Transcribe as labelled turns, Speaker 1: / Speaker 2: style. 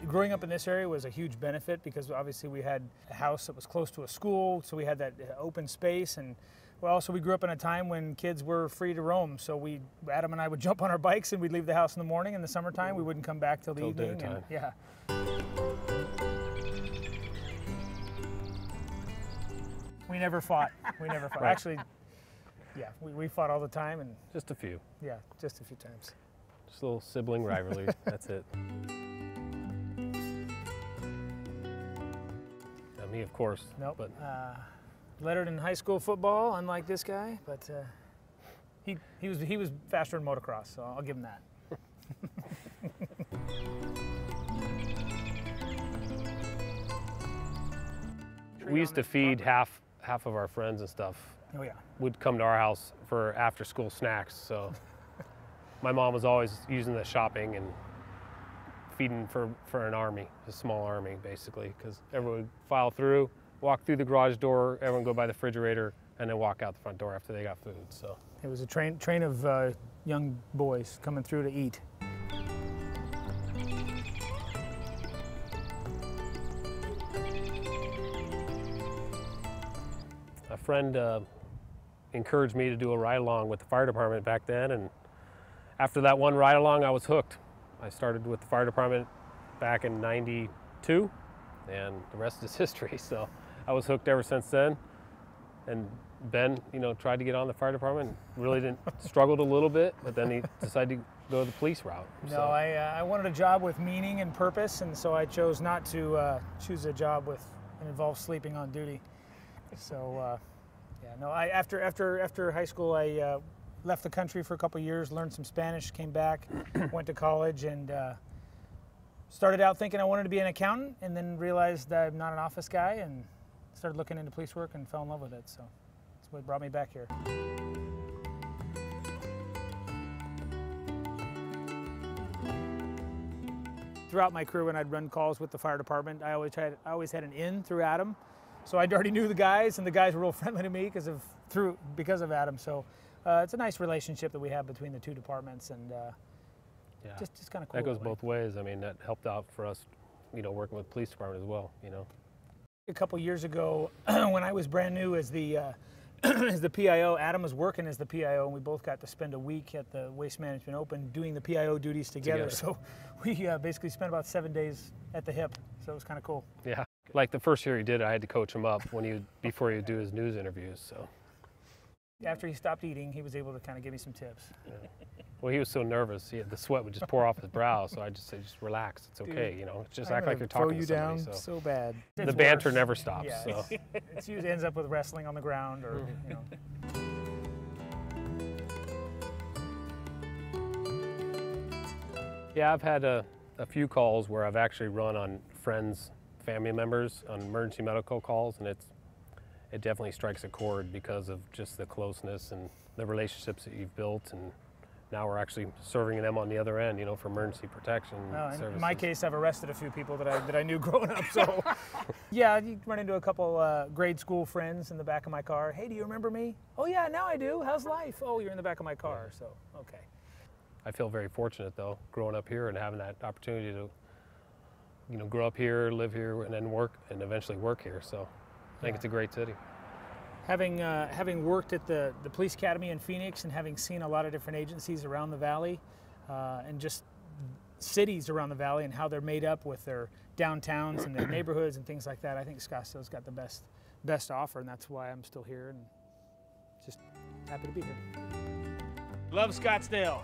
Speaker 1: Growing up in this area was a huge benefit because obviously we had a house that was close to a school, so we had that open space, and well, also we grew up in a time when kids were free to roam. So Adam and I would jump on our bikes and we'd leave the house in the morning. In the summertime, we wouldn't come back till the evening.
Speaker 2: Dinner time.
Speaker 1: Yeah. We never fought. We never fought.
Speaker 2: Right.
Speaker 1: Actually, yeah, we fought all the time, and
Speaker 2: Just a few.
Speaker 1: yeah, just a few times.
Speaker 2: Just a little sibling rivalry. That's it. Now, me, of course.
Speaker 1: Nope.
Speaker 2: But
Speaker 1: Lettered in high school football, unlike this guy, but he was faster in motocross, so I'll give him that.
Speaker 2: we used to feed half of our friends and stuff.
Speaker 1: Oh yeah.
Speaker 2: Would come to our house for after-school snacks. So my mom was always using the shopping and feeding for an army, a small army, basically, because everyone would file through, walk through the garage door, everyone go by the refrigerator, and then walk out the front door after they got food. So
Speaker 1: it was a train of young boys coming through to eat.
Speaker 2: a friend encouraged me to do a ride-along with the fire department back then, and after that one ride-along, I was hooked. I started with the fire department back in '92, and the rest is history. So I was hooked ever since then. And Ben, tried to get on the fire department. Really didn't, struggled a little bit, but then he decided to go the police route.
Speaker 1: No, I wanted a job with meaning and purpose, and so I chose not to choose a job that involved sleeping on duty. So, yeah, no. After high school, I left the country for a couple years, learned some Spanish, came back, went to college, and started out thinking I wanted to be an accountant, and then realized that I'm not an office guy, and started looking into police work and fell in love with it. So that's what brought me back here. Throughout my career, when I'd run calls with the fire department, I always had an in through Adam. So I already knew the guys, and the guys were real friendly to me because of Adam. So it's a nice relationship that we have between the two departments, and
Speaker 2: yeah,
Speaker 1: just kind of cool.
Speaker 2: That goes both ways. I mean, that helped out for us, working with the police department as well.
Speaker 1: A couple years ago, when I was brand new as the as the PIO, Adam was working as the PIO, and we both got to spend a week at the Waste Management Open doing the PIO duties together. So we basically spent about 7 days at the hip. So it was kind of cool.
Speaker 2: Yeah, like the first year he did, I had to coach him up before he would do his news interviews. So
Speaker 1: after he stopped eating, he was able to kind of give me some tips.
Speaker 2: Yeah. Well, he was so nervous, the sweat would just pour off his brow. So I just say, just relax, it's okay. Just act like you're talking to somebody.
Speaker 1: Throw you down so bad.
Speaker 2: The banter never stops.
Speaker 1: Yeah,
Speaker 2: so.
Speaker 1: it usually ends up with wrestling on the ground, or
Speaker 2: Yeah, I've had a few calls where I've actually run on friends, family members on emergency medical calls, and it definitely strikes a chord because of just the closeness and the relationships that you've built, and now we're actually serving them on the other end, for emergency protection services.
Speaker 1: In my case, I've arrested a few people that I knew growing up. So, yeah, you run into a couple grade school friends in the back of my car. Hey, do you remember me? Oh yeah, now I do. How's life? Oh, you're in the back of my car. So, okay.
Speaker 2: I feel very fortunate though, growing up here and having that opportunity to, grow up here, live here, and then work, and eventually work here. So, I think it's a great city.
Speaker 1: Having worked at the police academy in Phoenix, and having seen a lot of different agencies around the valley, and just cities around the valley and how they're made up with their downtowns and their neighborhoods and things like that, I think Scottsdale's got the best offer, and that's why I'm still here and just happy to be here. Love Scottsdale.